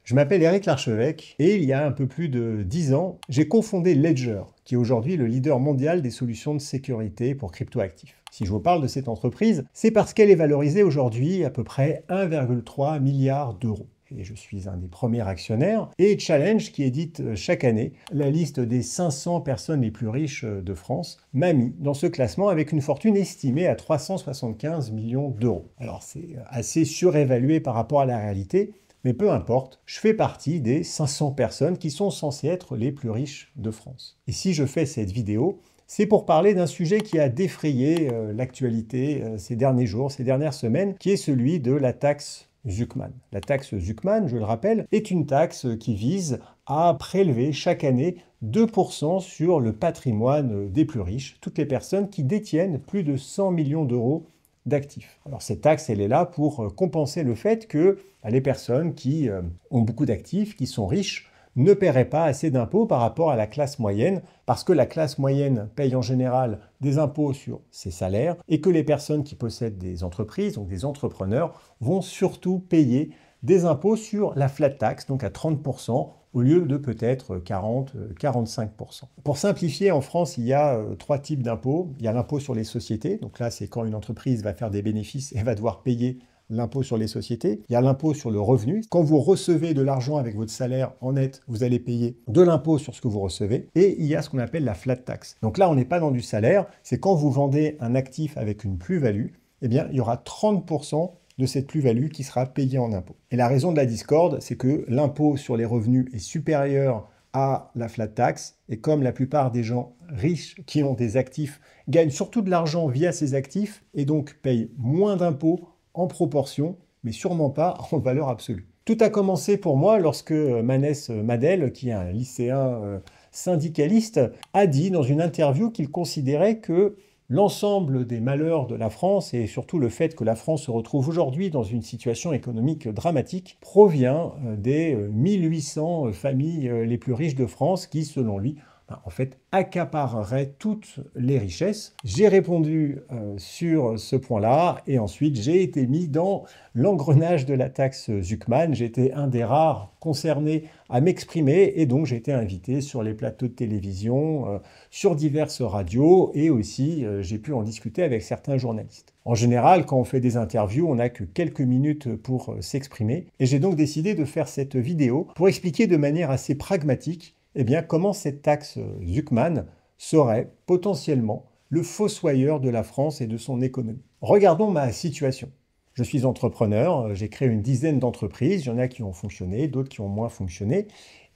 Je m'appelle Éric Larchevêque et il y a un peu plus de 10 ans, j'ai cofondé Ledger, qui est aujourd'hui le leader mondial des solutions de sécurité pour cryptoactifs. Si je vous parle de cette entreprise, c'est parce qu'elle est valorisée aujourd'hui à peu près 1,3 milliard d'euros. Et je suis un des premiers actionnaires, et Challenge, qui édite chaque année la liste des 500 personnes les plus riches de France, m'a mis dans ce classement avec une fortune estimée à 375 millions d'euros. Alors c'est assez surévalué par rapport à la réalité, mais peu importe, je fais partie des 500 personnes qui sont censées être les plus riches de France. Et si je fais cette vidéo, c'est pour parler d'un sujet qui a défrayé l'actualité ces derniers jours, ces dernières semaines, qui est celui de la taxe Zuckman. La taxe Zuckman, je le rappelle, est une taxe qui vise à prélever chaque année 2% sur le patrimoine des plus riches, toutes les personnes qui détiennent plus de 100 millions d'euros d'actifs. Alors cette taxe, elle est là pour compenser le fait que les personnes qui ont beaucoup d'actifs, qui sont riches, ne paieraient pas assez d'impôts par rapport à la classe moyenne, parce que la classe moyenne paye en général des impôts sur ses salaires, et que les personnes qui possèdent des entreprises, donc des entrepreneurs, vont surtout payer des impôts sur la flat tax, donc à 30%, au lieu de peut-être 40-45%. Pour simplifier, en France, il y a 3 types d'impôts. Il y a l'impôt sur les sociétés, donc là, c'est quand une entreprise va faire des bénéfices et va devoir payer l'impôt sur les sociétés. Il y a l'impôt sur le revenu. Quand vous recevez de l'argent avec votre salaire en net, vous allez payer de l'impôt sur ce que vous recevez. Et il y a ce qu'on appelle la flat tax. Donc là, on n'est pas dans du salaire. C'est quand vous vendez un actif avec une plus-value, eh bien, il y aura 30% de cette plus-value qui sera payée en impôt. Et la raison de la discorde, c'est que l'impôt sur les revenus est supérieur à la flat tax, et comme la plupart des gens riches qui ont des actifs gagnent surtout de l'argent via ces actifs, et donc payent moins d'impôts en proportion, mais sûrement pas en valeur absolue. Tout a commencé pour moi lorsque Manès Madel, qui est un lycéen syndicaliste, a dit dans une interview qu'il considérait que l'ensemble des malheurs de la France, et surtout le fait que la France se retrouve aujourd'hui dans une situation économique dramatique, provient des 1800 familles les plus riches de France qui, selon lui, en fait, accaparerait toutes les richesses. J'ai répondu sur ce point-là et ensuite j'ai été mis dans l'engrenage de la taxe Zuckman. J'étais un des rares concernés à m'exprimer et donc j'ai été invité sur les plateaux de télévision, sur diverses radios et aussi j'ai pu en discuter avec certains journalistes. En général, quand on fait des interviews, on n'a que quelques minutes pour s'exprimer et j'ai donc décidé de faire cette vidéo pour expliquer de manière assez pragmatique eh bien, comment cette taxe Zuckman serait potentiellement le fossoyeur de la France et de son économie. Regardons ma situation. Je suis entrepreneur, j'ai créé une dizaine d'entreprises, il y en a qui ont fonctionné, d'autres qui ont moins fonctionné,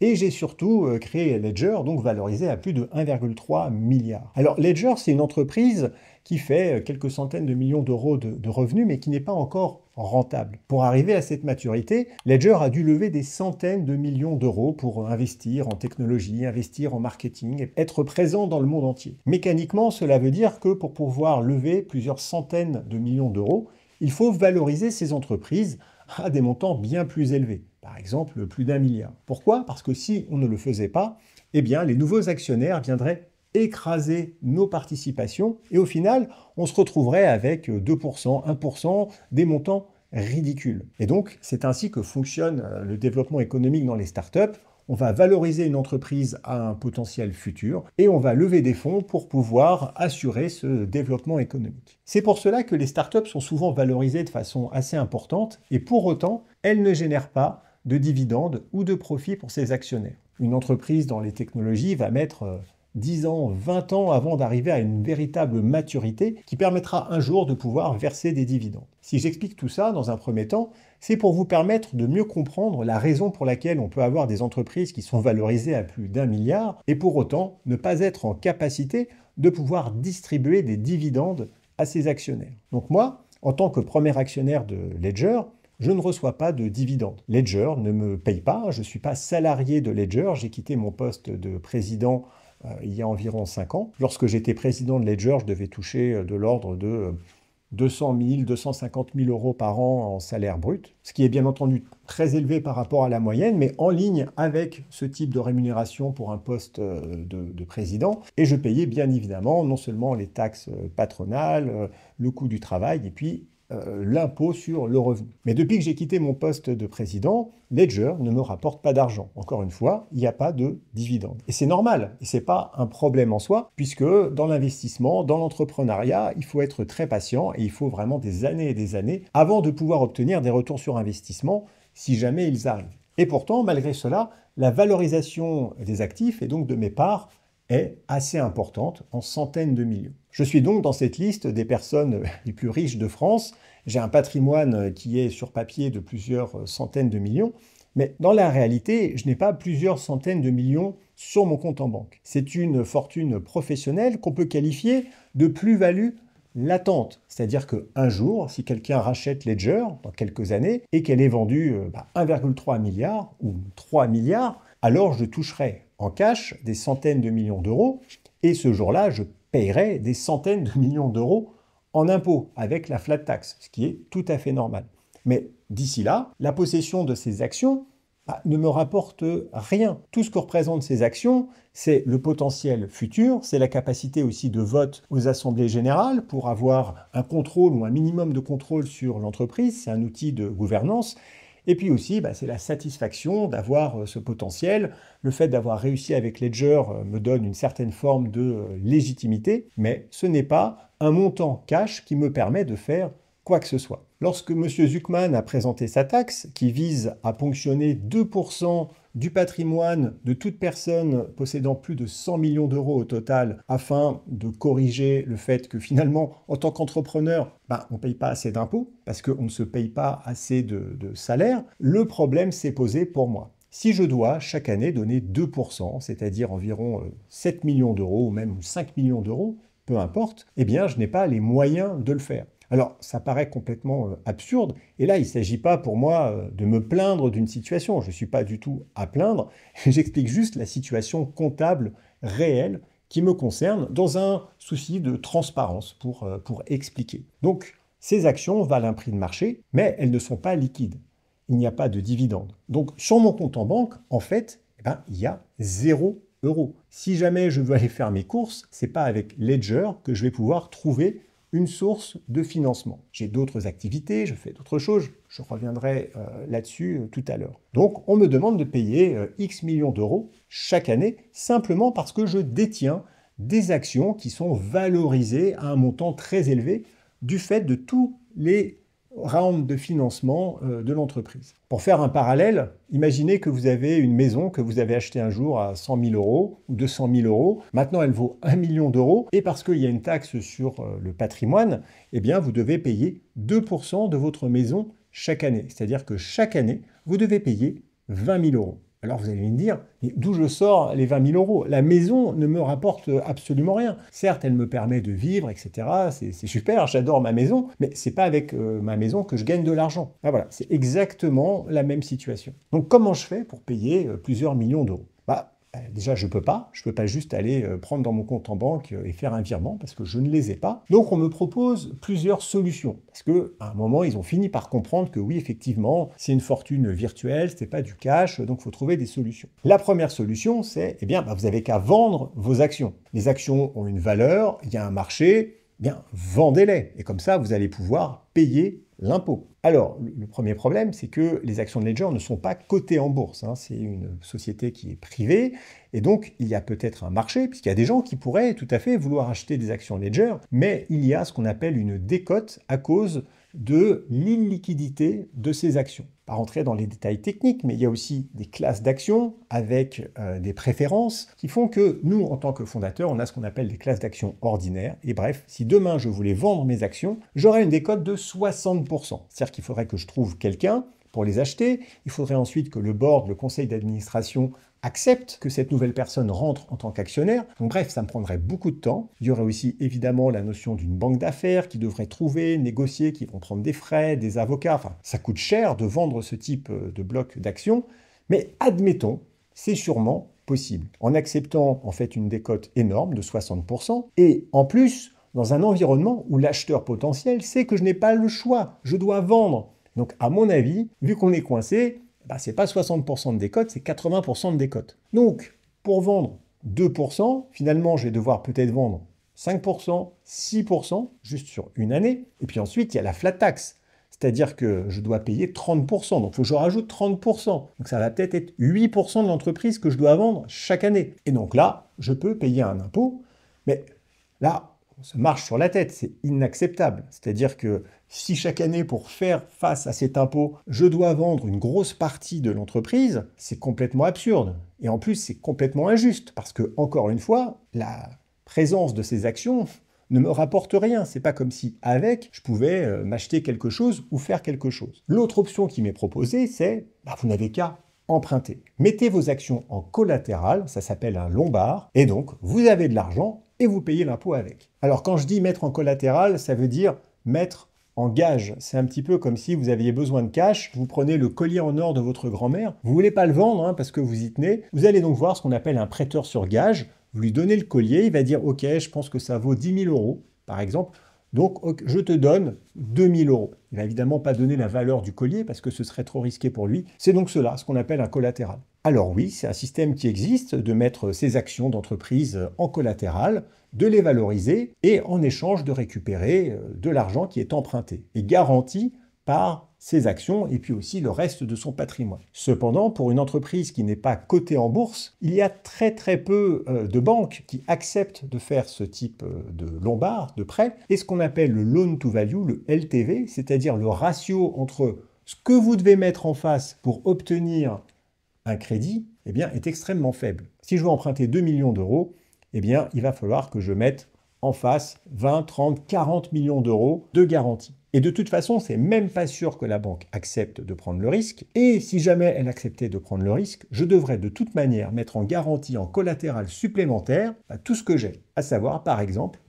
et j'ai surtout créé Ledger, donc valorisé à plus de 1,3 milliard. Alors Ledger, c'est une entreprise qui fait quelques centaines de millions d'euros de revenus, mais qui n'est pas encore rentable. Pour arriver à cette maturité, Ledger a dû lever des centaines de millions d'euros pour investir en technologie, investir en marketing, être présent dans le monde entier. Mécaniquement, cela veut dire que pour pouvoir lever plusieurs centaines de millions d'euros, il faut valoriser ces entreprises à des montants bien plus élevés. Par exemple, plus d'1 milliard. Pourquoi? Parce que si on ne le faisait pas, eh bien, les nouveaux actionnaires viendraient écraser nos participations et au final, on se retrouverait avec 2%, 1%, des montants ridicules. Et donc, c'est ainsi que fonctionne le développement économique dans les startups. On va valoriser une entreprise à un potentiel futur et on va lever des fonds pour pouvoir assurer ce développement économique. C'est pour cela que les startups sont souvent valorisées de façon assez importante et pour autant, elles ne génèrent pas de dividendes ou de profits pour ses actionnaires. Une entreprise dans les technologies va mettre 10 ans, 20 ans avant d'arriver à une véritable maturité qui permettra un jour de pouvoir verser des dividendes. Si j'explique tout ça dans un premier temps, c'est pour vous permettre de mieux comprendre la raison pour laquelle on peut avoir des entreprises qui sont valorisées à plus d'1 milliard et pour autant ne pas être en capacité de pouvoir distribuer des dividendes à ses actionnaires. Donc moi, en tant que premier actionnaire de Ledger, je ne reçois pas de dividendes. Ledger ne me paye pas, je ne suis pas salarié de Ledger, j'ai quitté mon poste de président il y a environ 5 ans. Lorsque j'étais président de Ledger, je devais toucher de l'ordre de 200 000, 250 000 euros par an en salaire brut, ce qui est bien entendu très élevé par rapport à la moyenne, mais en ligne avec ce type de rémunération pour un poste de président. Et je payais bien évidemment non seulement les taxes patronales, le coût du travail, et puis l'impôt sur le revenu. Mais depuis que j'ai quitté mon poste de président, Ledger ne me rapporte pas d'argent. Encore une fois, il n'y a pas de dividende. Et c'est normal, et ce n'est pas un problème en soi, puisque dans l'investissement, dans l'entrepreneuriat, il faut être très patient et il faut vraiment des années et des années avant de pouvoir obtenir des retours sur investissement si jamais ils arrivent. Et pourtant, malgré cela, la valorisation des actifs et donc de mes parts est assez importante, en centaines de millions. Je suis donc dans cette liste des personnes les plus riches de France. J'ai un patrimoine qui est sur papier de plusieurs centaines de millions, mais dans la réalité, je n'ai pas plusieurs centaines de millions sur mon compte en banque. C'est une fortune professionnelle qu'on peut qualifier de plus-value latente. C'est-à-dire qu'un jour, si quelqu'un rachète Ledger dans quelques années et qu'elle est vendue 1,3 milliard ou 3 milliards, alors je toucherai en cash des centaines de millions d'euros et ce jour-là, je paierai des centaines de millions d'euros en impôts avec la flat tax, ce qui est tout à fait normal. Mais d'ici là, la possession de ces actions ne me rapporte rien. Tout ce que représentent ces actions, c'est le potentiel futur, c'est la capacité aussi de vote aux assemblées générales pour avoir un contrôle ou un minimum de contrôle sur l'entreprise, c'est un outil de gouvernance. Et puis aussi, c'est la satisfaction d'avoir ce potentiel. Le fait d'avoir réussi avec Ledger me donne une certaine forme de légitimité, mais ce n'est pas un montant cash qui me permet de faire quoi que ce soit. Lorsque M. Zuckman a présenté sa taxe, qui vise à ponctionner 2% du patrimoine de toute personne possédant plus de 100 millions d'euros au total, afin de corriger le fait que finalement, en tant qu'entrepreneur, on ne paye pas assez d'impôts, parce qu'on ne se paye pas assez de salaire, le problème s'est posé pour moi. Si je dois chaque année donner 2%, c'est-à-dire environ 7 millions d'euros, ou même 5 millions d'euros, peu importe, eh bien je n'ai pas les moyens de le faire. Alors, ça paraît complètement absurde, et là, il ne s'agit pas pour moi de me plaindre d'une situation, je ne suis pas du tout à plaindre, j'explique juste la situation comptable réelle qui me concerne dans un souci de transparence pour expliquer. Donc, ces actions valent un prix de marché, mais elles ne sont pas liquides. Il n'y a pas de dividende. Donc, sur mon compte en banque, en fait, il y a 0 €. Si jamais je veux aller faire mes courses, ce n'est pas avec Ledger que je vais pouvoir trouver une source de financement. J'ai d'autres activités, je fais d'autres choses, je reviendrai là-dessus tout à l'heure. Donc, on me demande de payer X millions d'euros chaque année, simplement parce que je détiens des actions qui sont valorisées à un montant très élevé du fait de tous les rounds de financement de l'entreprise. Pour faire un parallèle, imaginez que vous avez une maison que vous avez achetée un jour à 100 000 € ou 200 000 €. Maintenant, elle vaut 1 million d'euros et parce qu'il y a une taxe sur le patrimoine, eh bien, vous devez payer 2% de votre maison chaque année. C'est-à-dire que chaque année, vous devez payer 20 000 €. Alors vous allez me dire, mais d'où je sors les 20 000 €? La maison ne me rapporte absolument rien. Certes, elle me permet de vivre, etc. C'est super, j'adore ma maison, mais c'est pas avec ma maison que je gagne de l'argent. Ah, voilà, c'est exactement la même situation. Donc comment je fais pour payer plusieurs millions d'euros? Déjà, je peux pas juste aller prendre dans mon compte en banque et faire un virement parce que je ne les ai pas. Donc, on me propose plusieurs solutions parce qu'à un moment, ils ont fini par comprendre que oui, effectivement, c'est une fortune virtuelle, c'est pas du cash, donc il faut trouver des solutions. La première solution, c'est, vous avez qu'à vendre vos actions. Les actions ont une valeur, il y a un marché, vendez-les. Et comme ça, vous allez pouvoir payer l'impôt. Alors, le premier problème, c'est que les actions de Ledger ne sont pas cotées en bourse. C'est une société qui est privée. Et donc, il y a peut-être un marché, puisqu'il y a des gens qui pourraient tout à fait vouloir acheter des actions Ledger, mais il y a ce qu'on appelle une décote à cause de l'illiquidité de ces actions. Pas rentrer dans les détails techniques, mais il y a aussi des classes d'actions avec des préférences qui font que nous, en tant que fondateurs, on a ce qu'on appelle des classes d'actions ordinaires. Et bref, si demain je voulais vendre mes actions, j'aurais une décote de 60%. C'est-à-dire qu'il faudrait que je trouve quelqu'un pour les acheter. Il faudrait ensuite que le board, le conseil d'administration, accepte que cette nouvelle personne rentre en tant qu'actionnaire. Donc bref, ça me prendrait beaucoup de temps. Il y aurait aussi évidemment la notion d'une banque d'affaires qui devrait trouver, négocier, qui vont prendre des frais, des avocats. Enfin, ça coûte cher de vendre ce type de bloc d'actions. Mais admettons, c'est sûrement possible. En acceptant en fait une décote énorme de 60%. Et en plus, dans un environnement où l'acheteur potentiel sait que je n'ai pas le choix. Je dois vendre. Donc à mon avis, vu qu'on est coincé, c'est pas 60% de décote, c'est 80% de décote. Donc, pour vendre 2%, finalement, je vais devoir peut-être vendre 5%, 6%, juste sur une année. Et puis ensuite, il y a la flat tax. C'est-à-dire que je dois payer 30%. Donc, il faut que je rajoute 30%. Donc, ça va peut-être être 8% de l'entreprise que je dois vendre chaque année. Et donc là, je peux payer un impôt. Mais là, on se marche sur la tête. C'est inacceptable. C'est-à-dire que si chaque année, pour faire face à cet impôt, je dois vendre une grosse partie de l'entreprise, c'est complètement absurde. Et en plus, c'est complètement injuste. Parce que, encore une fois, la présence de ces actions ne me rapporte rien. C'est pas comme si, avec, je pouvais m'acheter quelque chose ou faire quelque chose. L'autre option qui m'est proposée, c'est, vous n'avez qu'à emprunter. Mettez vos actions en collatéral, ça s'appelle un lombard, et donc, vous avez de l'argent et vous payez l'impôt avec. Alors, quand je dis mettre en collatéral, ça veut dire mettre en gage. C'est un petit peu comme si vous aviez besoin de cash, vous prenez le collier en or de votre grand-mère, vous voulez pas le vendre parce que vous y tenez, vous allez donc voir ce qu'on appelle un prêteur sur gage. Vous lui donnez le collier, il va dire « Ok, je pense que ça vaut 10 000 euros, par exemple, donc je te donne 2 000 euros. » Il va évidemment pas donner la valeur du collier parce que ce serait trop risqué pour lui. C'est donc cela, ce qu'on appelle un collatéral. Alors oui, c'est un système qui existe de mettre ses actions d'entreprise en collatéral, de les valoriser et en échange de récupérer de l'argent qui est emprunté et garanti par ses actions et puis aussi le reste de son patrimoine. Cependant, pour une entreprise qui n'est pas cotée en bourse, il y a très peu de banques qui acceptent de faire ce type de lombard, de prêt, et ce qu'on appelle le loan to value, le LTV, c'est-à-dire le ratio entre ce que vous devez mettre en face pour obtenir un crédit, est extrêmement faible. Si je veux emprunter 2 millions d'euros, il va falloir que je mette en face 20, 30, 40 millions d'euros de garantie. Et de toute façon, c'est même pas sûr que la banque accepte de prendre le risque. Et si jamais elle acceptait de prendre le risque, je devrais de toute manière mettre en garantie, en collatéral supplémentaire, tout ce que j'ai. À savoir, par exemple,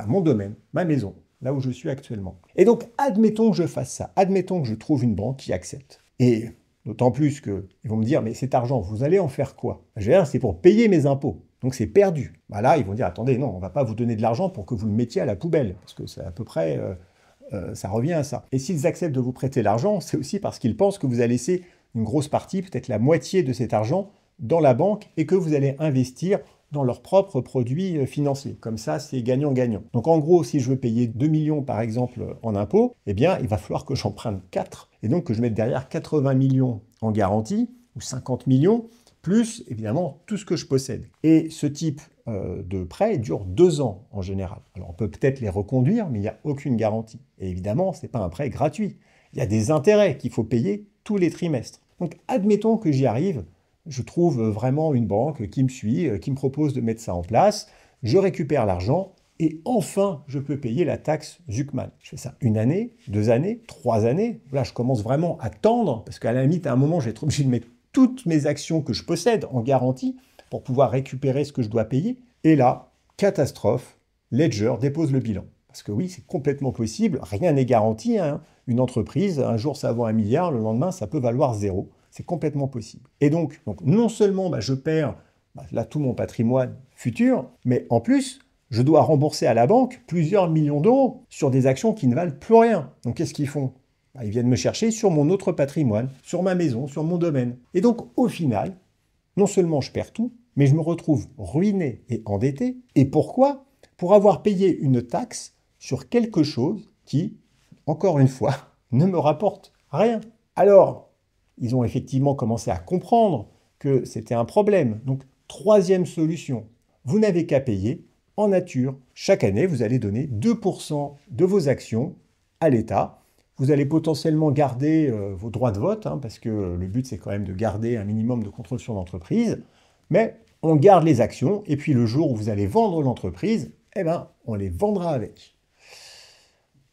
mon domaine, ma maison, là où je suis actuellement. Et donc, admettons que je fasse ça. Admettons que je trouve une banque qui accepte. Et d'autant plus qu'ils vont me dire, mais cet argent, vous allez en faire quoi? Je vais dire, c'est pour payer mes impôts. Donc c'est perdu. Là, ils vont dire, attendez, non, on ne va pas vous donner de l'argent pour que vous le mettiez à la poubelle. Parce que c'est à peu près... ça revient à ça. Et s'ils acceptent de vous prêter l'argent, c'est aussi parce qu'ils pensent que vous allez laisser une grosse partie, peut-être la moitié de cet argent, dans la banque et que vous allez investir dans leurs propres produits financiers. Comme ça, c'est gagnant-gagnant. Donc en gros, si je veux payer 2 millions par exemple en impôts, il va falloir que j'emprunte 4 et donc que je mette derrière 80 millions en garantie ou 50 millions, plus évidemment tout ce que je possède. Et ce type de prêt dure 2 ans en général. Alors on peut peut-être les reconduire, mais il n'y a aucune garantie. Et évidemment, ce n'est pas un prêt gratuit. Il y a des intérêts qu'il faut payer tous les trimestres. Donc admettons que j'y arrive, je trouve vraiment une banque qui me suit, qui me propose de mettre ça en place, je récupère l'argent et enfin je peux payer la taxe Zuckman. Je fais ça 1 année, 2 années, 3 années. Là, je commence vraiment à tendre, parce qu'à la limite, à un moment, je vais être obligé de mettre toutes mes actions que je possède en garantie pour pouvoir récupérer ce que je dois payer. Et là, catastrophe, Ledger dépose le bilan. Parce que oui, c'est complètement possible, rien n'est garanti. Une entreprise, un jour ça vaut 1 milliard, le lendemain ça peut valoir 0. C'est complètement possible. Et donc non seulement je perds là tout mon patrimoine futur, mais en plus, je dois rembourser à la banque plusieurs millions d'euros sur des actions qui ne valent plus rien. Donc qu'est-ce qu'ils font? Ils viennent me chercher sur mon autre patrimoine, sur ma maison, sur mon domaine. Et donc au final, non seulement je perds tout, mais je me retrouve ruiné et endetté. Et pourquoi? Pour avoir payé une taxe sur quelque chose qui, encore une fois, ne me rapporte rien. Alors, ils ont effectivement commencé à comprendre que c'était un problème. Donc, 3e solution, vous n'avez qu'à payer en nature. Chaque année, vous allez donner 2% de vos actions à l'État. Vous allez potentiellement garder vos droits de vote, parce que le but, c'est quand même de garder un minimum de contrôle sur l'entreprise. Mais on garde les actions, et puis le jour où vous allez vendre l'entreprise, on les vendra avec.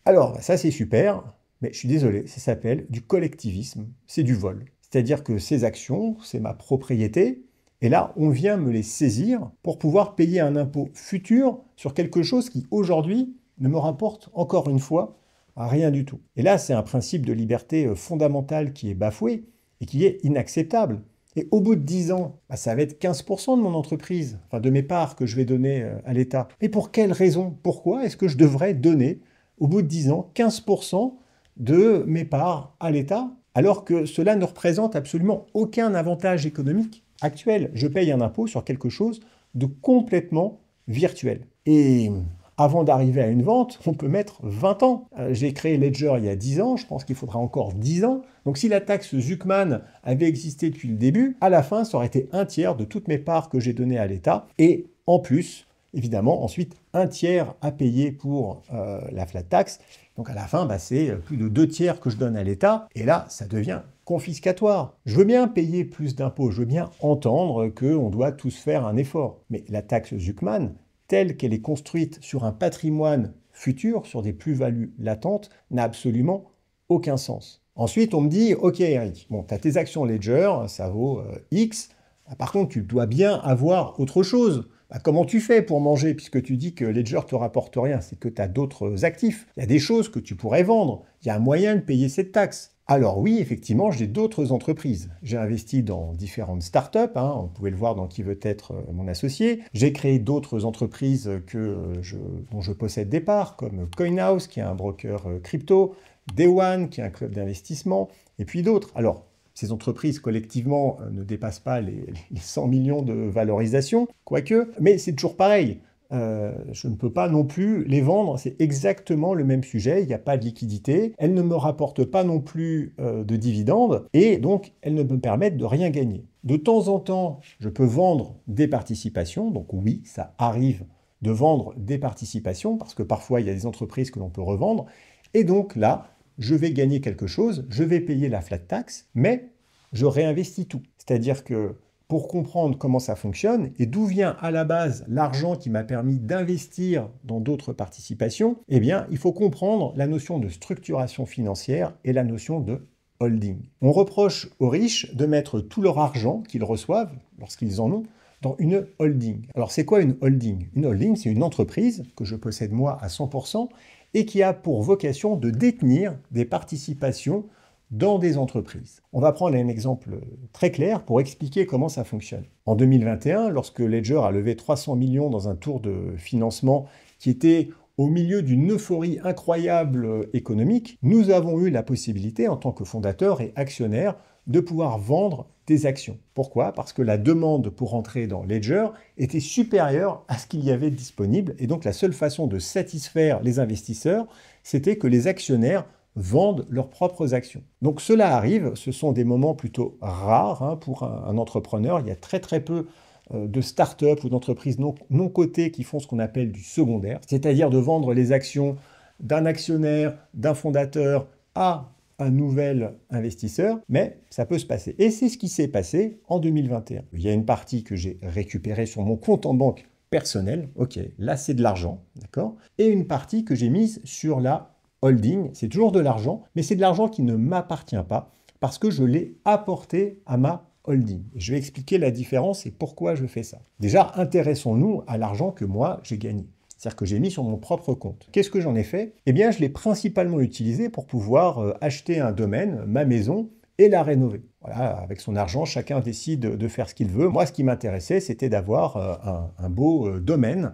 Alors, ça c'est super, mais je suis désolé, ça s'appelle du collectivisme, c'est du vol. C'est-à-dire que ces actions, c'est ma propriété, et là, on vient me les saisir pour pouvoir payer un impôt futur sur quelque chose qui, aujourd'hui, ne me rapporte, encore une fois, rien du tout. Et là, c'est un principe de liberté fondamentale qui est bafoué et qui est inacceptable. Et au bout de 10 ans, ça va être 15% de mon entreprise, de mes parts que je vais donner à l'État. Mais pour quelle raison? Pourquoi est-ce que je devrais donner, au bout de 10 ans, 15% de mes parts à l'État, alors que cela ne représente absolument aucun avantage économique actuel? Je paye un impôt sur quelque chose de complètement virtuel. Et avant d'arriver à une vente, on peut mettre 20 ans. J'ai créé Ledger il y a 10 ans, je pense qu'il faudra encore 10 ans. Donc si la taxe Zuckman avait existé depuis le début, à la fin, ça aurait été un tiers de toutes mes parts que j'ai données à l'État. Et en plus, évidemment, ensuite, un tiers à payer pour la flat tax. Donc à la fin, c'est plus de 2 tiers que je donne à l'État. Et là, ça devient confiscatoire. Je veux bien payer plus d'impôts, je veux bien entendre qu'on doit tous faire un effort. Mais la taxe Zuckman, telle qu'elle est construite sur un patrimoine futur, sur des plus-values latentes, n'a absolument aucun sens. Ensuite, on me dit, ok Eric, bon, tu as tes actions Ledger, ça vaut X, par contre, tu dois bien avoir autre chose. Comment tu fais pour manger, puisque tu dis que Ledger te rapporte rien? C'est que tu as d'autres actifs. Il y a des choses que tu pourrais vendre. Il y a un moyen de payer cette taxe. Alors oui, effectivement, j'ai d'autres entreprises. J'ai investi dans différentes startups, vous pouvez le voir dans Qui veut être mon associé. J'ai créé d'autres entreprises dont je possède des parts, comme CoinHouse, qui est un broker crypto, Day One, qui est un club d'investissement, et puis d'autres. Alors, ces entreprises, collectivement, ne dépassent pas les 100 millions de valorisation, quoique, mais c'est toujours pareil. Je ne peux pas non plus les vendre, c'est exactement le même sujet, il n'y a pas de liquidité, elles ne me rapportent pas non plus de dividendes, et donc elles ne me permettent de rien gagner. De temps en temps, je peux vendre des participations, donc oui, ça arrive de vendre des participations, parce que parfois il y a des entreprises que l'on peut revendre, et donc là, je vais gagner quelque chose, je vais payer la flat tax, mais je réinvestis tout. C'est-à-dire que pour comprendre comment ça fonctionne et d'où vient à la base l'argent qui m'a permis d'investir dans d'autres participations, eh bien, il faut comprendre la notion de structuration financière et la notion de holding. On reproche aux riches de mettre tout leur argent qu'ils reçoivent, lorsqu'ils en ont, dans une holding. Alors, c'est quoi une holding? Une holding, c'est une entreprise que je possède moi à 100% et qui a pour vocation de détenir des participations dans des entreprises. On va prendre un exemple très clair pour expliquer comment ça fonctionne. En 2021, lorsque Ledger a levé 300 millions dans un tour de financement qui était au milieu d'une euphorie incroyable économique, nous avons eu la possibilité, en tant que fondateur et actionnaire, de pouvoir vendre des actions. Pourquoi? Parce que la demande pour entrer dans Ledger était supérieure à ce qu'il y avait disponible, et donc la seule façon de satisfaire les investisseurs, c'était que les actionnaires vendent leurs propres actions. Donc cela arrive, ce sont des moments plutôt rares pour un entrepreneur. Il y a très peu de start-up ou d'entreprises non cotées qui font ce qu'on appelle du secondaire, c'est-à-dire de vendre les actions d'un actionnaire, d'un fondateur à un nouvel investisseur, mais ça peut se passer. Et c'est ce qui s'est passé en 2021. Il y a une partie que j'ai récupérée sur mon compte en banque personnel, ok, là c'est de l'argent, d'accord, et une partie que j'ai mise sur la holding, c'est toujours de l'argent, mais c'est de l'argent qui ne m'appartient pas parce que je l'ai apporté à ma holding. Je vais expliquer la différence et pourquoi je fais ça. Déjà, intéressons-nous à l'argent que moi j'ai gagné. C'est-à-dire que j'ai mis sur mon propre compte. Qu'est-ce que j'en ai fait? Eh bien, je l'ai principalement utilisé pour pouvoir acheter un domaine, ma maison, et la rénover. Voilà, avec son argent, chacun décide de faire ce qu'il veut. Moi, ce qui m'intéressait, c'était d'avoir un beau domaine,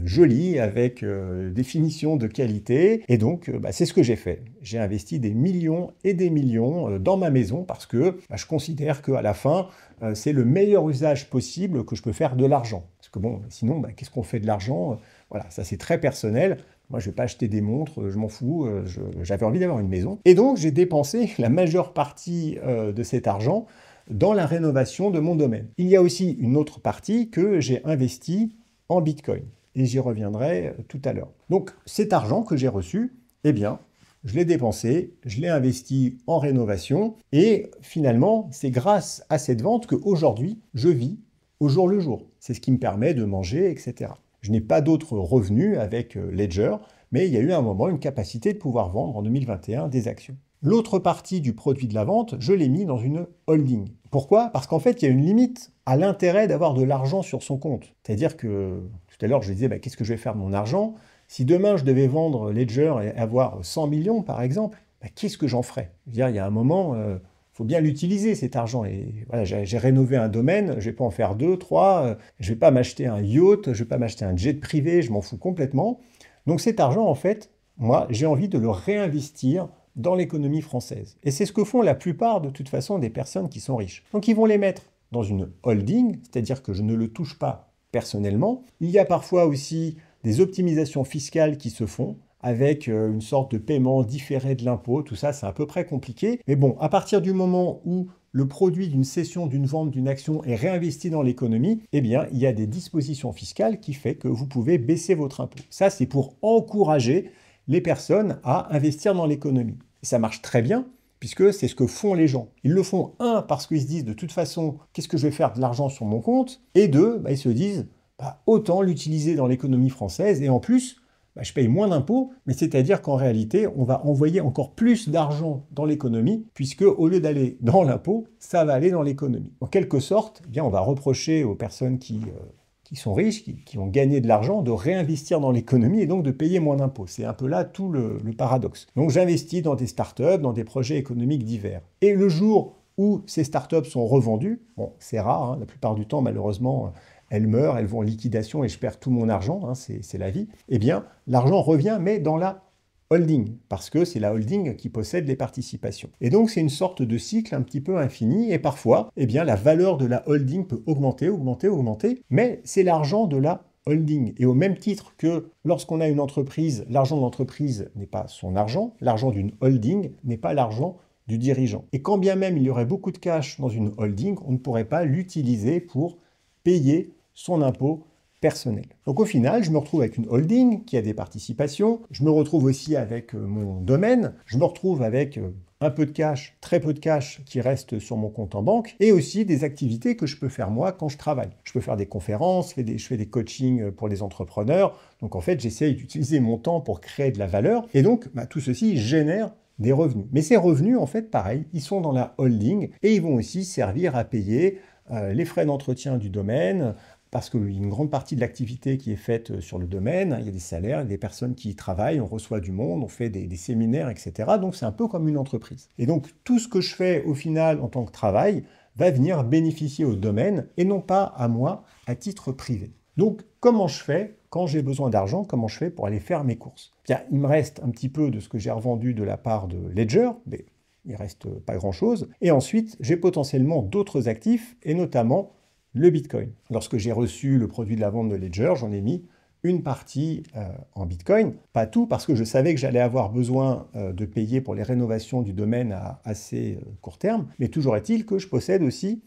joli, avec des finitions de qualité. Et donc, c'est ce que j'ai fait. J'ai investi des millions et des millions dans ma maison parce que je considère qu'à la fin, c'est le meilleur usage possible que je peux faire de l'argent. Parce que bon, sinon, qu'est-ce qu'on fait de l'argent? Voilà, ça c'est très personnel. Moi, je ne vais pas acheter des montres, je m'en fous, j'avais envie d'avoir une maison. Et donc, j'ai dépensé la majeure partie de cet argent dans la rénovation de mon domaine. Il y a aussi une autre partie que j'ai investie en Bitcoin. Et j'y reviendrai tout à l'heure. Donc, cet argent que j'ai reçu, eh bien, je l'ai dépensé, je l'ai investi en rénovation. Et finalement, c'est grâce à cette vente qu'aujourd'hui, je vis au jour le jour. C'est ce qui me permet de manger, etc. Je n'ai pas d'autres revenus avec Ledger, mais il y a eu un moment, une capacité de pouvoir vendre en 2021 des actions. L'autre partie du produit de la vente, je l'ai mis dans une holding. Pourquoi? Parce qu'en fait, il y a une limite à l'intérêt d'avoir de l'argent sur son compte. C'est-à-dire que, tout à l'heure, je disais, qu'est-ce que je vais faire de mon argent? Si demain, je devais vendre Ledger et avoir 100 millions, par exemple, qu'est-ce que j'en ferais? Je veux dire, il y a un moment, faut bien l'utiliser, cet argent. Et voilà, j'ai rénové un domaine, je ne vais pas en faire 2, 3, je ne vais pas m'acheter un yacht, je ne vais pas m'acheter un jet privé, je m'en fous complètement. Donc cet argent, en fait, moi, j'ai envie de le réinvestir dans l'économie française. Et c'est ce que font la plupart, de toute façon, des personnes qui sont riches. Donc ils vont les mettre dans une holding, c'est-à-dire que je ne le touche pas personnellement. Il y a parfois aussi des optimisations fiscales qui se font, avec une sorte de paiement différé de l'impôt. Tout ça, c'est à peu près compliqué. Mais bon, à partir du moment où le produit d'une cession, d'une vente, d'une action est réinvesti dans l'économie, eh bien, il y a des dispositions fiscales qui font que vous pouvez baisser votre impôt. Ça, c'est pour encourager les personnes à investir dans l'économie. Et ça marche très bien, puisque c'est ce que font les gens. Ils le font, un, parce qu'ils se disent, de toute façon, qu'est-ce que je vais faire de l'argent sur mon compte? Et deux, ils se disent, autant l'utiliser dans l'économie française, et en plus, je paye moins d'impôts, mais c'est-à-dire qu'en réalité, on va envoyer encore plus d'argent dans l'économie, puisque au lieu d'aller dans l'impôt, ça va aller dans l'économie. En quelque sorte, eh bien, on va reprocher aux personnes qui sont riches, qui ont gagné de l'argent, de réinvestir dans l'économie et donc de payer moins d'impôts. C'est un peu là tout le paradoxe. Donc j'investis dans des startups, dans des projets économiques divers. Et le jour où ces startups sont revendues, bon, c'est rare, hein, la plupart du temps, malheureusement, elles meurent, elles vont en liquidation et je perds tout mon argent, hein, c'est la vie, eh bien, l'argent revient, mais dans la holding, parce que c'est la holding qui possède les participations. Et donc, c'est une sorte de cycle un petit peu infini, et parfois, eh bien, la valeur de la holding peut augmenter, augmenter, augmenter, mais c'est l'argent de la holding. Et au même titre que lorsqu'on a une entreprise, l'argent de l'entreprise n'est pas son argent, l'argent d'une holding n'est pas l'argent du dirigeant. Et quand bien même il y aurait beaucoup de cash dans une holding, on ne pourrait pas l'utiliser pour payer son impôt personnel. Donc au final, je me retrouve avec une holding qui a des participations, je me retrouve aussi avec mon domaine, je me retrouve avec un peu de cash, très peu de cash qui reste sur mon compte en banque, et aussi des activités que je peux faire moi quand je travaille. Je peux faire des conférences, je fais des coachings pour les entrepreneurs, donc en fait j'essaye d'utiliser mon temps pour créer de la valeur, et donc tout ceci génère des revenus. Mais ces revenus, en fait, pareil, ils sont dans la holding, et ils vont aussi servir à payer les frais d'entretien du domaine, parce qu'il y a une grande partie de l'activité qui est faite sur le domaine, il y a des salaires, il y a des personnes qui y travaillent, on reçoit du monde, on fait des séminaires, etc. Donc c'est un peu comme une entreprise. Et donc tout ce que je fais au final en tant que travail va venir bénéficier au domaine et non pas à moi à titre privé. Donc comment je fais quand j'ai besoin d'argent, comment je fais pour aller faire mes courses? Bien, il me reste un petit peu de ce que j'ai revendu de la part de Ledger, mais il ne reste pas grand-chose. Et ensuite, j'ai potentiellement d'autres actifs, et notamment le Bitcoin. Lorsque j'ai reçu le produit de la vente de Ledger, j'en ai mis une partie en Bitcoin. Pas tout, parce que je savais que j'allais avoir besoin de payer pour les rénovations du domaine à assez court terme, mais toujours est-il que je possède aussi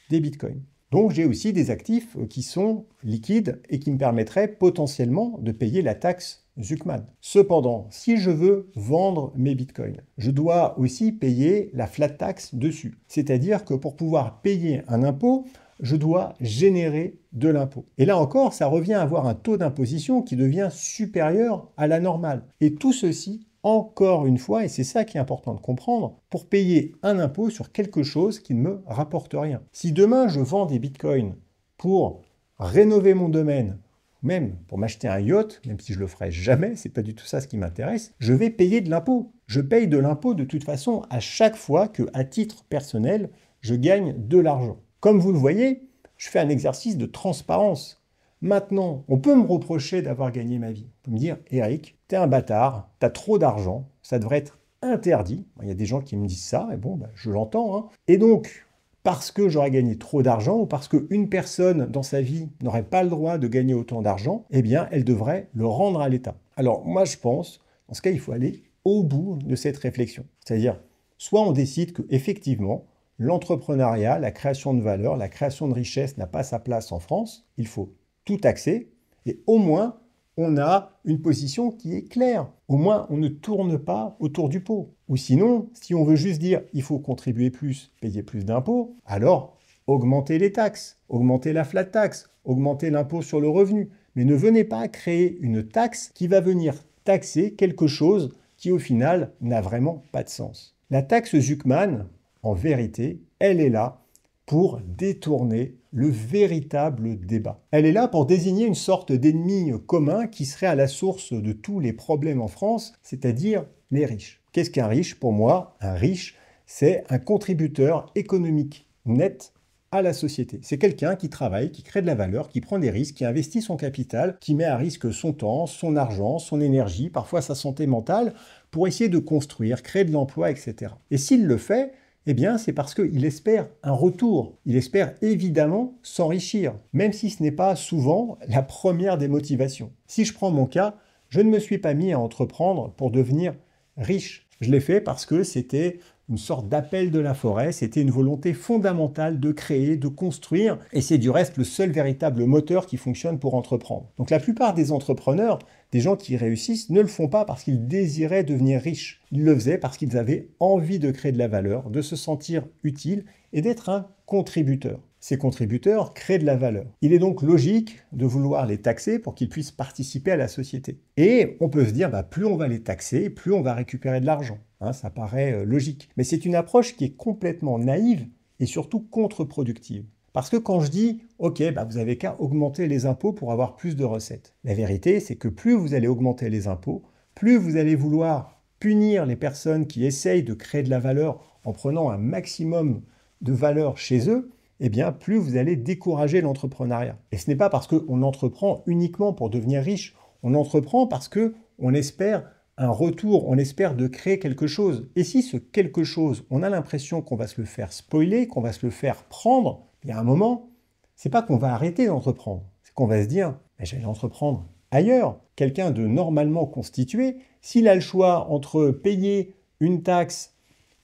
des Bitcoins. Donc j'ai aussi des actifs qui sont liquides et qui me permettraient potentiellement de payer la taxe Zuckman. Cependant, si je veux vendre mes bitcoins, je dois aussi payer la flat tax dessus. C'est-à-dire que pour pouvoir payer un impôt, je dois générer de l'impôt. Et là encore, ça revient à avoir un taux d'imposition qui devient supérieur à la normale. Et tout ceci, encore une fois, et c'est ça qui est important de comprendre, pour payer un impôt sur quelque chose qui ne me rapporte rien. Si demain je vends des bitcoins pour rénover mon domaine, même pour m'acheter un yacht, même si je le ferai jamais, c'est pas du tout ça ce qui m'intéresse, je vais payer de l'impôt. Je paye de l'impôt de toute façon à chaque fois que, à titre personnel, je gagne de l'argent. Comme vous le voyez, je fais un exercice de transparence. Maintenant, on peut me reprocher d'avoir gagné ma vie. On peut me dire, Eric, t'es un bâtard, t'as trop d'argent, ça devrait être interdit. Il y a des gens qui me disent ça, et bon, je l'entends. Hein. Et donc, parce que j'aurais gagné trop d'argent, ou parce qu'une personne dans sa vie n'aurait pas le droit de gagner autant d'argent, eh bien, elle devrait le rendre à l'État. Alors, moi, je pense, dans ce cas, il faut aller au bout de cette réflexion. C'est-à-dire, soit on décide qu'effectivement, l'entrepreneuriat, la création de valeur, la création de richesse n'a pas sa place en France, il faut tout taxer, et au moins, on a une position qui est claire. Au moins, on ne tourne pas autour du pot. Ou sinon, si on veut juste dire « il faut contribuer plus, payer plus d'impôts », alors augmentez les taxes, augmentez la flat tax, augmentez l'impôt sur le revenu. Mais ne venez pas créer une taxe qui va venir taxer quelque chose qui, au final, n'a vraiment pas de sens. La taxe Zuckman, en vérité, elle est là pour détourner le véritable débat. Elle est là pour désigner une sorte d'ennemi commun qui serait à la source de tous les problèmes en France, c'est-à-dire les riches. Qu'est-ce qu'un riche? Pour moi, un riche, c'est un contributeur économique net à la société. C'est quelqu'un qui travaille, qui crée de la valeur, qui prend des risques, qui investit son capital, qui met à risque son temps, son argent, son énergie, parfois sa santé mentale, pour essayer de construire, créer de l'emploi, etc. Et s'il le fait, Eh bien, c'est parce qu'il espère un retour. Il espère évidemment s'enrichir, même si ce n'est pas souvent la première des motivations. Si je prends mon cas, je ne me suis pas mis à entreprendre pour devenir riche. Je l'ai fait parce que c'était une sorte d'appel de la forêt, c'était une volonté fondamentale de créer, de construire, et c'est du reste le seul véritable moteur qui fonctionne pour entreprendre. Donc la plupart des entrepreneurs, des gens qui réussissent, ne le font pas parce qu'ils désiraient devenir riches. Ils le faisaient parce qu'ils avaient envie de créer de la valeur, de se sentir utile et d'être un contributeur. Ces contributeurs créent de la valeur. Il est donc logique de vouloir les taxer pour qu'ils puissent participer à la société. Et on peut se dire, plus on va les taxer, plus on va récupérer de l'argent. Ça paraît logique. Mais c'est une approche qui est complètement naïve et surtout contre-productive. Parce que quand je dis, ok, vous n'avez qu'à augmenter les impôts pour avoir plus de recettes. La vérité, c'est que plus vous allez augmenter les impôts, plus vous allez vouloir punir les personnes qui essayent de créer de la valeur en prenant un maximum de valeur chez eux, eh bien, plus vous allez décourager l'entrepreneuriat. Et ce n'est pas parce qu'on entreprend uniquement pour devenir riche. On entreprend parce qu'on espère un retour, on espère de créer quelque chose. Et si ce quelque chose, on a l'impression qu'on va se le faire spoiler, qu'on va se le faire prendre, il y a un moment, c'est pas qu'on va arrêter d'entreprendre, c'est qu'on va se dire, je vais entreprendre ailleurs. Quelqu'un de normalement constitué, s'il a le choix entre payer une taxe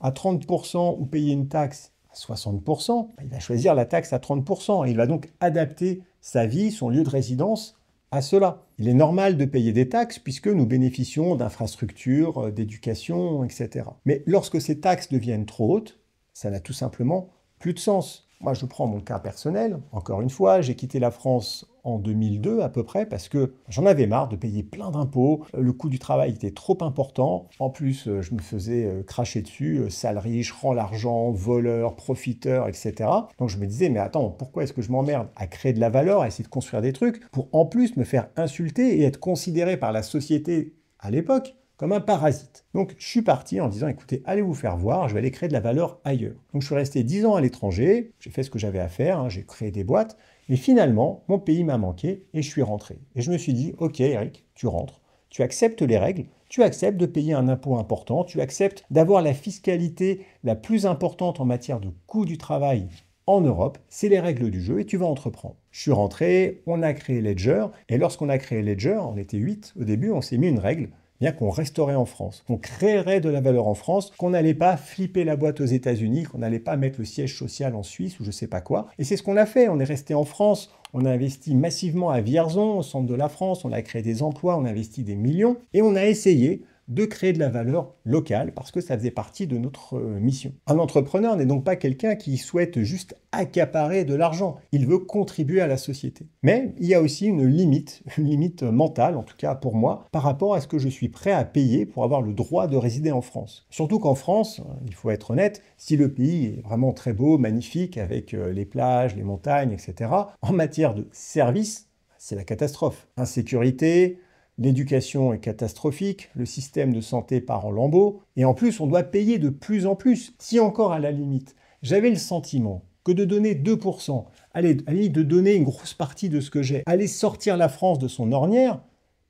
à 30% ou payer une taxe à 60%, il va choisir la taxe à 30%. Et il va donc adapter sa vie, son lieu de résidence à cela. Il est normal de payer des taxes puisque nous bénéficions d'infrastructures, d'éducation, etc. Mais lorsque ces taxes deviennent trop hautes, ça n'a tout simplement plus de sens. Moi, je prends mon cas personnel. Encore une fois, j'ai quitté la France en 2002 à peu près parce que j'en avais marre de payer plein d'impôts. Le coût du travail était trop important. En plus, je me faisais cracher dessus, sale riche, rends l'argent, voleur, profiteur, etc. Donc je me disais, mais attends, pourquoi est-ce que je m'emmerde à créer de la valeur, à essayer de construire des trucs pour en plus me faire insulter et être considéré par la société à l'époque comme un parasite. Donc je suis parti en disant, écoutez, allez vous faire voir, je vais aller créer de la valeur ailleurs. Donc je suis resté 10 ans à l'étranger, j'ai fait ce que j'avais à faire, j'ai créé des boîtes, mais finalement, mon pays m'a manqué et je suis rentré. Et je me suis dit, ok Eric, tu rentres, tu acceptes les règles, tu acceptes de payer un impôt important, tu acceptes d'avoir la fiscalité la plus importante en matière de coût du travail en Europe, c'est les règles du jeu et tu vas entreprendre. Je suis rentré, on a créé Ledger, et lorsqu'on a créé Ledger, on était 8 au début, on s'est mis une règle, bien qu'on resterait en France, qu'on créerait de la valeur en France, qu'on n'allait pas flipper la boîte aux États-Unis, qu'on n'allait pas mettre le siège social en Suisse ou je sais pas quoi. Et c'est ce qu'on a fait, on est resté en France, on a investi massivement à Vierzon, au centre de la France, on a créé des emplois, on a investi des millions, et on a essayé de créer de la valeur locale parce que ça faisait partie de notre mission. Un entrepreneur n'est donc pas quelqu'un qui souhaite juste accaparer de l'argent, il veut contribuer à la société. Mais il y a aussi une limite mentale, en tout cas pour moi, par rapport à ce que je suis prêt à payer pour avoir le droit de résider en France. Surtout qu'en France, il faut être honnête, si le pays est vraiment très beau, magnifique, avec les plages, les montagnes, etc., en matière de services, c'est la catastrophe. Insécurité, l'éducation est catastrophique, le système de santé part en lambeaux, et en plus on doit payer de plus en plus. Si encore à la limite, j'avais le sentiment que de donner 2%, allez, de donner une grosse partie de ce que j'ai, aller sortir la France de son ornière,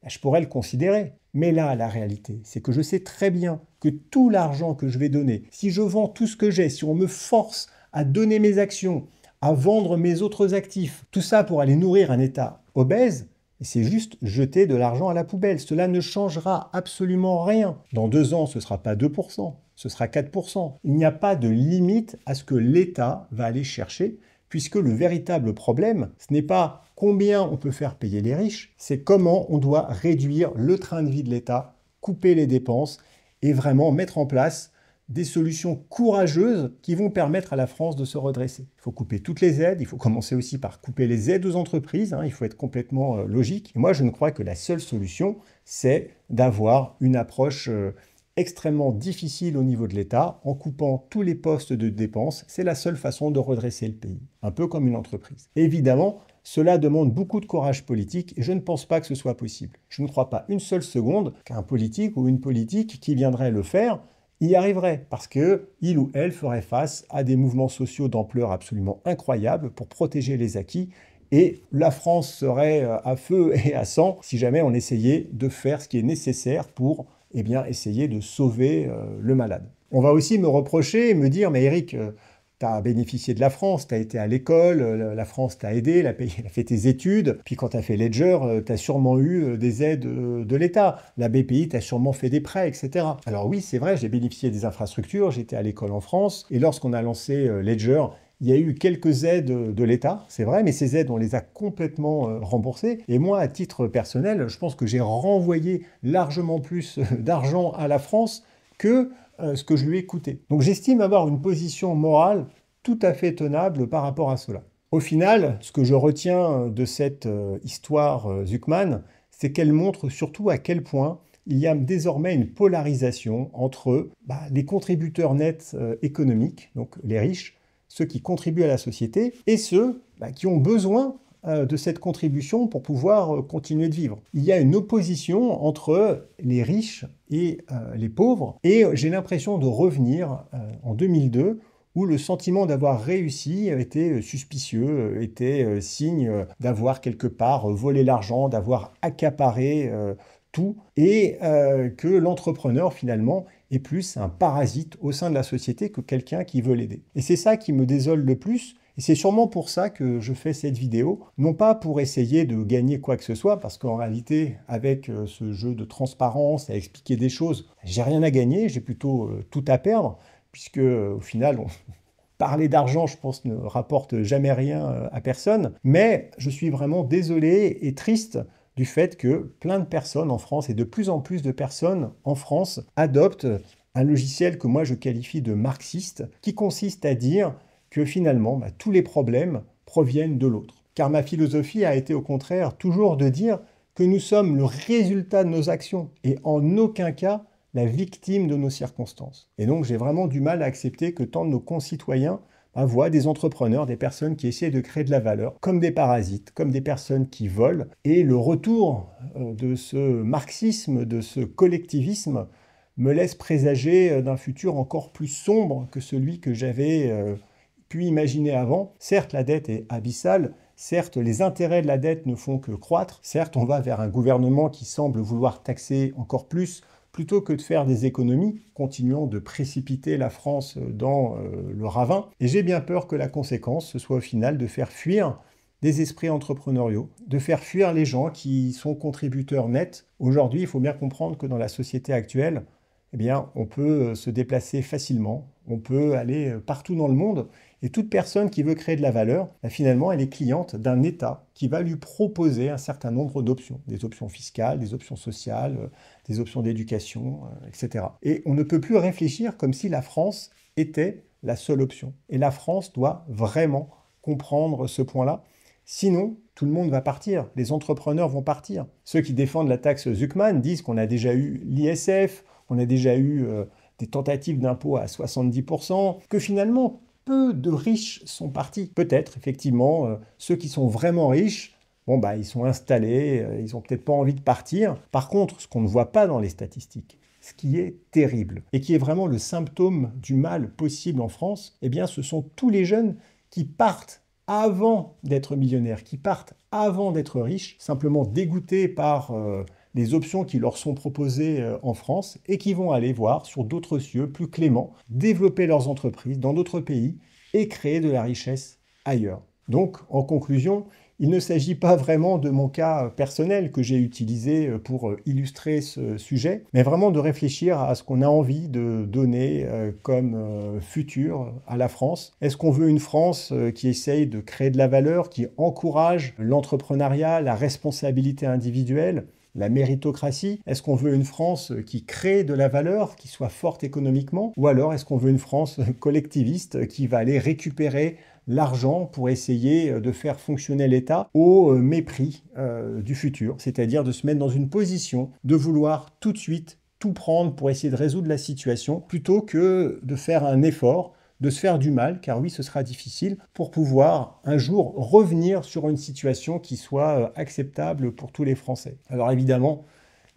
je pourrais le considérer. Mais là, la réalité, c'est que je sais très bien que tout l'argent que je vais donner, si je vends tout ce que j'ai, si on me force à donner mes actions, à vendre mes autres actifs, tout ça pour aller nourrir un État obèse, et c'est juste jeter de l'argent à la poubelle. Cela ne changera absolument rien. Dans 2 ans, ce ne sera pas 2%, ce sera 4%. Il n'y a pas de limite à ce que l'État va aller chercher, puisque le véritable problème, ce n'est pas combien on peut faire payer les riches, c'est comment on doit réduire le train de vie de l'État, couper les dépenses et vraiment mettre en place des solutions courageuses qui vont permettre à la France de se redresser. Il faut couper toutes les aides, il faut commencer aussi par couper les aides aux entreprises, il faut être complètement logique. Et moi, je ne crois que la seule solution, c'est d'avoir une approche extrêmement difficile au niveau de l'État, en coupant tous les postes de dépenses. C'est la seule façon de redresser le pays, un peu comme une entreprise. Et évidemment, cela demande beaucoup de courage politique et je ne pense pas que ce soit possible. Je ne crois pas une seule seconde qu'un politique ou une politique qui viendrait le faire y arriverait, parce qu'il ou elle ferait face à des mouvements sociaux d'ampleur absolument incroyable pour protéger les acquis, et la France serait à feu et à sang si jamais on essayait de faire ce qui est nécessaire pour essayer de sauver le malade. On va aussi me reprocher et me dire, mais Eric, tu as bénéficié de la France, tu as été à l'école, la France t'a aidé, elle a fait tes études, puis quand tu as fait Ledger, tu as sûrement eu des aides de l'État. La BPI t'a sûrement fait des prêts, etc. Alors oui, c'est vrai, j'ai bénéficié des infrastructures, j'étais à l'école en France, et lorsqu'on a lancé Ledger, il y a eu quelques aides de l'État, c'est vrai, mais ces aides, on les a complètement remboursées. Et moi, à titre personnel, je pense que j'ai renvoyé largement plus d'argent à la France que ce que je lui ai coûté. Donc j'estime avoir une position morale tout à fait tenable par rapport à cela. Au final, ce que je retiens de cette histoire Zuckman, c'est qu'elle montre surtout à quel point il y a désormais une polarisation entre les contributeurs nets économiques, donc les riches, ceux qui contribuent à la société, et ceux qui ont besoin de cette contribution pour pouvoir continuer de vivre. Il y a une opposition entre les riches et les pauvres, et j'ai l'impression de revenir en 2002, où le sentiment d'avoir réussi était suspicieux, était signe d'avoir quelque part volé l'argent, d'avoir accaparé tout, et que l'entrepreneur finalement est plus un parasite au sein de la société que quelqu'un qui veut l'aider. Et c'est ça qui me désole le plus, et c'est sûrement pour ça que je fais cette vidéo, non pas pour essayer de gagner quoi que ce soit, parce qu'en réalité, avec ce jeu de transparence, à expliquer des choses, j'ai rien à gagner, j'ai plutôt tout à perdre, puisque au final, parler d'argent, je pense, ne rapporte jamais rien à personne, mais je suis vraiment désolé et triste du fait que plein de personnes en France, et de plus en plus de personnes en France, adoptent un logiciel que moi je qualifie de marxiste, qui consiste à dire que finalement, tous les problèmes proviennent de l'autre. Car ma philosophie a été au contraire toujours de dire que nous sommes le résultat de nos actions et en aucun cas la victime de nos circonstances. Et donc j'ai vraiment du mal à accepter que tant de nos concitoyens voient des entrepreneurs, des personnes qui essaient de créer de la valeur, comme des parasites, comme des personnes qui volent. Et le retour de ce marxisme, de ce collectivisme, me laisse présager d'un futur encore plus sombre que celui que j'avais pu imaginer avant. Certes, la dette est abyssale, certes, les intérêts de la dette ne font que croître, certes, on va vers un gouvernement qui semble vouloir taxer encore plus, plutôt que de faire des économies, continuant de précipiter la France dans le ravin. Et j'ai bien peur que la conséquence, ce soit au final de faire fuir des esprits entrepreneuriaux, de faire fuir les gens qui sont contributeurs nets. Aujourd'hui, il faut bien comprendre que dans la société actuelle, eh bien, on peut se déplacer facilement, on peut aller partout dans le monde, et toute personne qui veut créer de la valeur, finalement, elle est cliente d'un État qui va lui proposer un certain nombre d'options, des options fiscales, des options sociales, des options d'éducation, etc. Et on ne peut plus réfléchir comme si la France était la seule option. Et la France doit vraiment comprendre ce point-là. Sinon, tout le monde va partir, les entrepreneurs vont partir. Ceux qui défendent la taxe Zuckman disent qu'on a déjà eu l'ISF, on a déjà eu des tentatives d'impôt à 70%, que finalement, peu de riches sont partis. Peut-être, effectivement, ceux qui sont vraiment riches, ils sont installés, ils n'ont peut-être pas envie de partir. Par contre, ce qu'on ne voit pas dans les statistiques, ce qui est terrible, et qui est vraiment le symptôme du mal possible en France, eh bien, ce sont tous les jeunes qui partent avant d'être millionnaires, qui partent avant d'être riches, simplement dégoûtés par les options qui leur sont proposées en France et qui vont aller voir sur d'autres cieux plus cléments, développer leurs entreprises dans d'autres pays et créer de la richesse ailleurs. Donc, en conclusion, il ne s'agit pas vraiment de mon cas personnel que j'ai utilisé pour illustrer ce sujet, mais vraiment de réfléchir à ce qu'on a envie de donner comme futur à la France. Est-ce qu'on veut une France qui essaye de créer de la valeur, qui encourage l'entrepreneuriat, la responsabilité individuelle, la méritocratie? Est-ce qu'on veut une France qui crée de la valeur, qui soit forte économiquement? Ou alors est-ce qu'on veut une France collectiviste qui va aller récupérer l'argent pour essayer de faire fonctionner l'État au mépris du futur, c'est-à-dire de se mettre dans une position de vouloir tout de suite tout prendre pour essayer de résoudre la situation, plutôt que de faire un effort, de se faire du mal, car oui, ce sera difficile, pour pouvoir un jour revenir sur une situation qui soit acceptable pour tous les Français. Alors évidemment,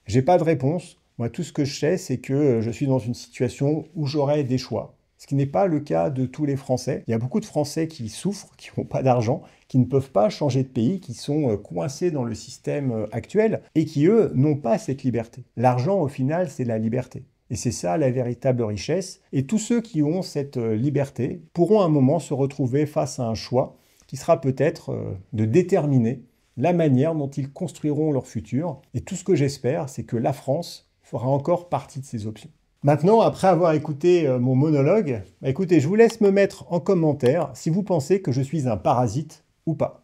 j'ai pas de réponse. Moi, tout ce que je sais, c'est que je suis dans une situation où j'aurai des choix. Ce qui n'est pas le cas de tous les Français. Il y a beaucoup de Français qui souffrent, qui n'ont pas d'argent, qui ne peuvent pas changer de pays, qui sont coincés dans le système actuel et qui, eux, n'ont pas cette liberté. L'argent, au final, c'est la liberté. Et c'est ça la véritable richesse. Et tous ceux qui ont cette liberté pourront à un moment se retrouver face à un choix qui sera peut-être de déterminer la manière dont ils construiront leur futur. Et tout ce que j'espère, c'est que la France fera encore partie de ces options. Maintenant, après avoir écouté mon monologue, écoutez, je vous laisse me mettre en commentaire si vous pensez que je suis un parasite ou pas.